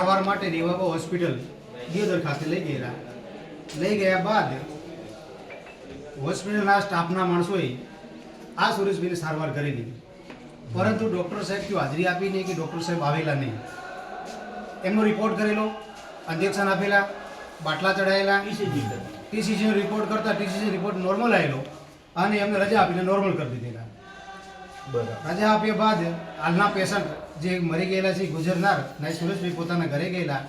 સારવાર માટે રેવાબા હોસ્પિટલ દિયોદર ખાતે લઈ ગયા બાદ હોસ્પિટલના સ્ટાફના માણસોએ આ સુરેશભાઈને સારવાર કરેલી, પરંતુ ડૉક્ટર સાહેબ ક્યું હાજરી આપી નહીં કે ડૉક્ટર સાહેબ આવેલા નહીં. એમનો રિપોર્ટ કરેલો, ઇન્જેક્શન આપેલા, બાટલા ચડાયેલા, ટીસીજીનો રિપોર્ટ કરતા ટીસીજી રિપોર્ટ નોર્મલ આવેલો અને એમને રજા આપીને નોર્મલ કરી દીધેલા. રજા આપ્યા બાદ હાલના પેશન્ટ જે મરી ગયેલા છે ગુજરનાર નાઈ સુરેશભાઈ પોતાના ઘરે ગયેલા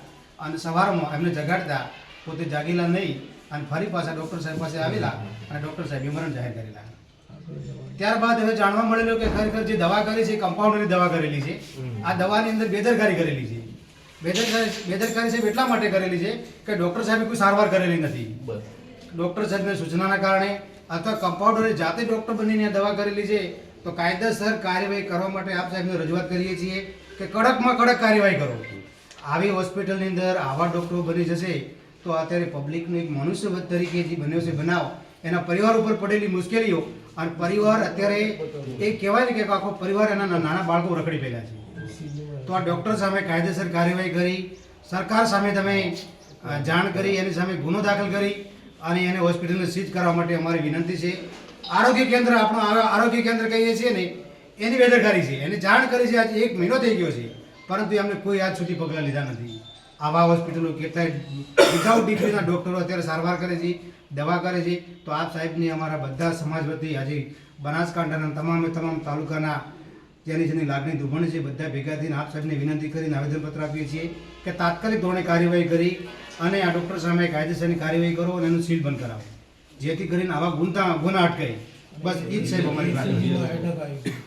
અને સવારમાં એમને જગાડતા પોતે જાગેલા નહીં અને ફરી પાછા ડૉક્ટર સાહેબ પાસે આવેલા અને ડૉક્ટર સાહેબે મરણ જાહેર કરેલા. ત્યારબાદ હવે જાણવા મળેલું કે ખરેખર જે દવા કરી છે કમ્પાઉન્ડરની દવા કરેલી છે. આ દવાની અંદર બેદરકારી કરેલી છે. બેદરકારી સાહેબ એટલા માટે કરેલી છે કે ડૉક્ટર સાહેબે કોઈ સારવાર કરેલી નથી. ડૉક્ટર સાહેબની સૂચનાના કારણે અથવા કમ્પાઉન્ડરે જાતે ડૉક્ટર બનીને દવા કરેલી છે. તો કાયદેસર કાર્યવાહી કરવા માટે આપ સાહેબને રજૂઆત કરીએ છીએ કે કડકમાં કડક કાર્યવાહી કરો. આવી હોસ્પિટલની અંદર આવા ડૉક્ટરો બની જશે તો અત્યારે પબ્લિકનું એક મનુષ્યવધ તરીકે જે બન્યો છે બનાવ, એના પરિવાર ઉપર પડેલી મુશ્કેલીઓ અને પરિવાર અત્યારે એ કહેવાય ને કે આખો પરિવાર એના નાના બાળકો રખડી પહેલા છે. તો આ ડૉક્ટર સામે કાયદેસર કાર્યવાહી કરી, સરકાર સામે તમે જાણ કરી, એની સામે ગુનો દાખલ કરી અને એને હોસ્પિટલને સીઝ કરવા માટે અમારી વિનંતી છે. આરોગ્ય કેન્દ્ર આપણું આરોગ્ય કેન્દ્ર કહીએ છીએ ને એની બેદરકારી છે. એને જાણ કરી છે, આજે 1 મહિનો થઈ ગયો છે, પરંતુ એમને કોઈ આજ સુધી પગલાં લીધા નથી. આવા હોસ્પિટલો કેટલાય વિધાઉટ ડિગ્રીના ડૉક્ટરો અત્યારે સારવાર કરે છે, દવા કરે છે. તો આપ સાહેબની અમારા બધા સમાજ વતી આજે બનાસકાંઠાના તમામ તાલુકાના જેની લાગણી દુભણ છે બધા ભેગા થઈને આપ સાહેબને વિનંતી કરીને આવેદનપત્ર આપીએ છીએ કે તાત્કાલિક ધોરણે કાર્યવાહી કરી અને આ ડૉક્ટર સામે કાયદેસરની કાર્યવાહી કરો અને એનું સીલ બંધ કરાવો, જેથી કરીને આવા ગુના અટકાય. બસ એ જ સાહેબ અમારી વાત.